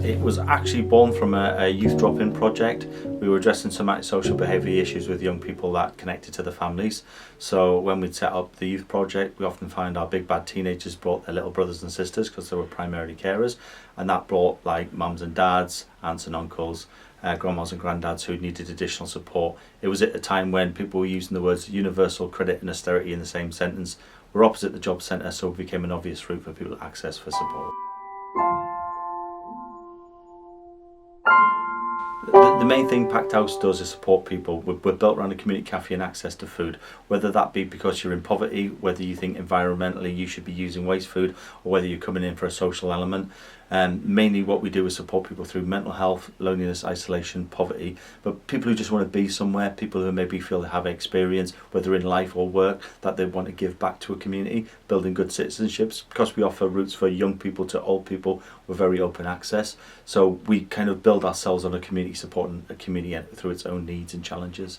It was actually born from a youth drop-in project. We were addressing some antisocial behaviour issues with young people that connected to the families. So when we'd set up the youth project, we often find our big bad teenagers brought their little brothers and sisters because they were primarily carers, and that brought like mums and dads, aunts and uncles, grandmas and granddads who needed additional support. It was at a time when people were using the words universal credit and austerity in the same sentence. We're opposite the job centre, so it became an obvious route for people to access for support. The main thing PACT House does is support people. We're built around a community cafe and access to food, whether that be because you're in poverty, whether you think environmentally you should be using waste food, or whether you're coming in for a social element. Mainly what we do is support people through mental health, loneliness, isolation, poverty, but people who just want to be somewhere, people who maybe feel they have experience, whether in life or work, that they want to give back to a community, building good citizenships. Because we offer routes for young people to old people, we're very open access. So we kind of build ourselves on a community, supporting a community through its own needs and challenges.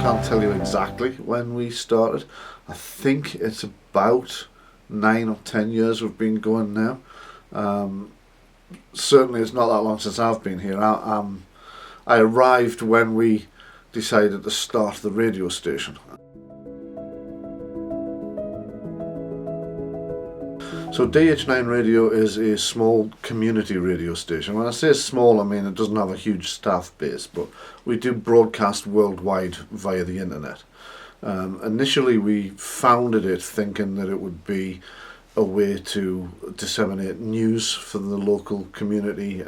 Can't tell you exactly when we started. I think it's about 9 or 10 years we've been going now. Certainly it's not that long since I've been here. I arrived when we decided to start the radio station. So DH9 Radio is a small community radio station. When I say small, I mean it doesn't have a huge staff base, but we do broadcast worldwide via the internet. Initially we founded it thinking that it would be a way to disseminate news for the local community,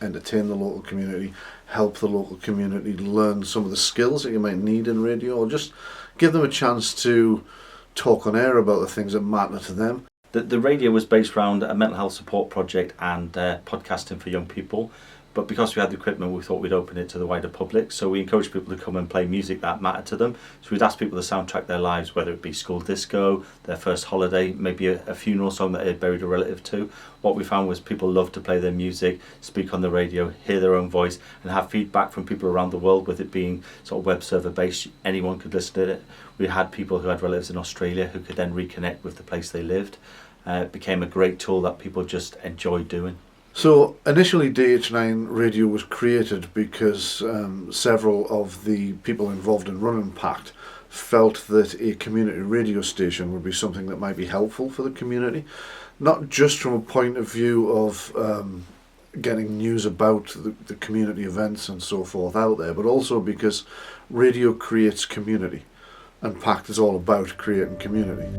entertain the local community, help the local community learn some of the skills that you might need in radio, or just give them a chance to talk on air about the things that matter to them. The radio was based around a mental health support project and podcasting for young people, but because we had the equipment we thought we'd open it to the wider public, so we encouraged people to come and play music that mattered to them. So we'd ask people to soundtrack their lives, whether it be school disco, their first holiday, maybe a funeral song that they had buried a relative to. What we found was people loved to play their music, speak on the radio, hear their own voice, and have feedback from people around the world. With it being sort of web server based, anyone could listen to it. We had people who had relatives in Australia who could then reconnect with the place they lived. It became a great tool that people just enjoyed doing. So initially DH9 Radio was created because several of the people involved in running PACT felt that a community radio station would be something that might be helpful for the community, not just from a point of view of getting news about the community events and so forth out there, but also because radio creates community, and PACT is all about creating community.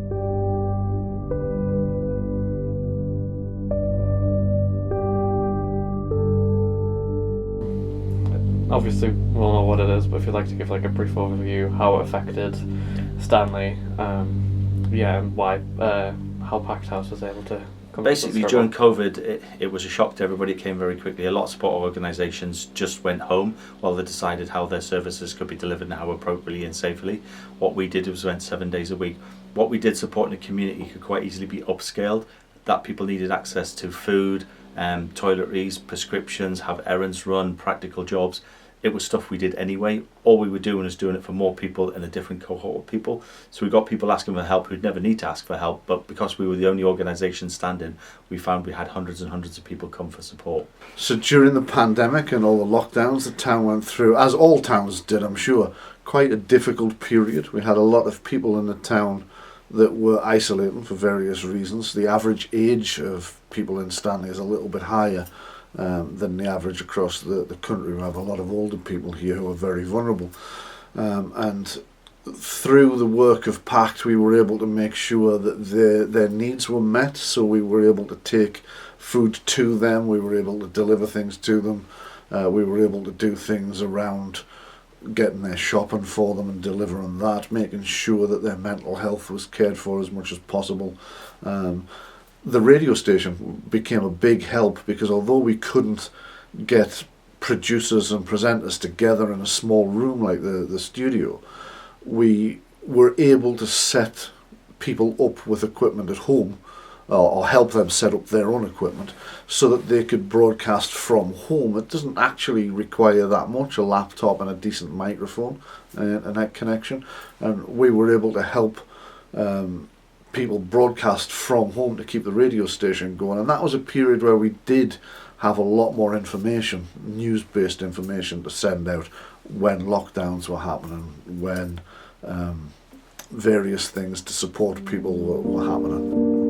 Obviously we'll know what it is, but if you'd like to give like a brief overview how it affected Stanley, and why, how PACT House was able to come. Basically during COVID it was a shock to everybody. It came very quickly. A lot of support organisations just went home while they decided how their services could be delivered and how appropriately and safely. What we did was went 7 days a week. What we did support in the community could quite easily be upscaled, that people needed access to food, toiletries, prescriptions, have errands run, practical jobs. It was stuff we did anyway. All we were doing was doing it for more people in a different cohort of people. So we got people asking for help who'd never need to ask for help, but because we were the only organisation standing, we found we had hundreds and hundreds of people come for support. So during the pandemic and all the lockdowns the town went through, as all towns did I'm sure, quite a difficult period. We had a lot of people in the town that were isolating for various reasons. The average age of people in Stanley is a little bit higher than the average across the country. We have a lot of older people here who are very vulnerable. And through the work of PACT we were able to make sure that their needs were met, so we were able to take food to them, we were able to deliver things to them, we were able to do things around getting their shopping for them and delivering that, making sure that their mental health was cared for as much as possible. The radio station became a big help because although we couldn't get producers and presenters together in a small room like the studio, we were able to set people up with equipment at home, or help them set up their own equipment so that they could broadcast from home. It doesn't actually require that much, a laptop and a decent microphone and a net connection, and we were able to help people broadcast from home to keep the radio station going, and that was a period where we did have a lot more information, news-based information to send out when lockdowns were happening, when various things to support people were happening.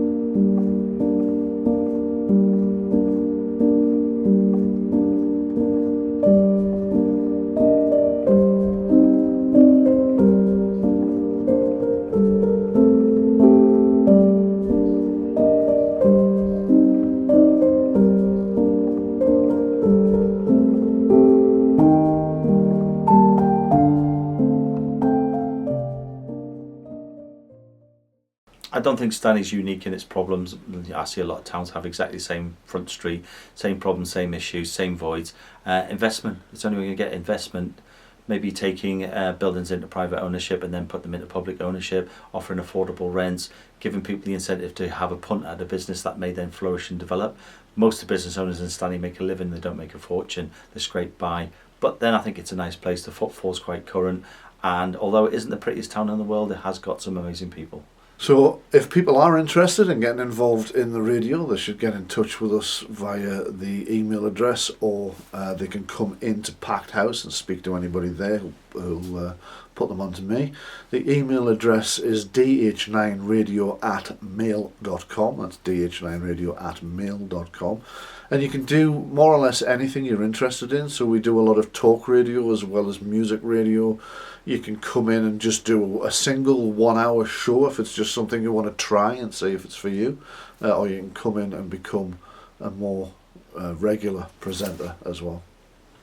I don't think Stanley's unique in its problems. I see a lot of towns have exactly the same front street, same problems, same issues, same voids. Investment, it's only when you get investment, maybe taking buildings into private ownership and then put them into public ownership, offering affordable rents, giving people the incentive to have a punt at a business that may then flourish and develop. Most of the business owners in Stanley make a living, they don't make a fortune, they scrape by. But then I think it's a nice place, the footfall's quite current, and although it isn't the prettiest town in the world, it has got some amazing people. So if people are interested in getting involved in the radio, they should get in touch with us via the email address, or they can come into PACT House and speak to anybody there who'll put them on to me. The email address is dh9radio@mail.com. That's dh9radio@mail.com. And you can do more or less anything you're interested in. So we do a lot of talk radio as well as music radio. You can come in and just do a single 1 hour show if it's just something you want to try and see if it's for you. Or you can come in and become a more regular presenter as well.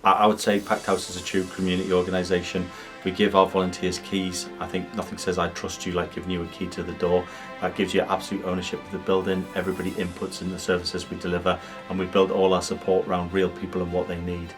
I would say PACT House is a true community organisation. We give our volunteers keys. I think nothing says I trust you like giving you a key to the door. That gives you absolute ownership of the building. Everybody inputs in the services we deliver, and we build all our support around real people and what they need.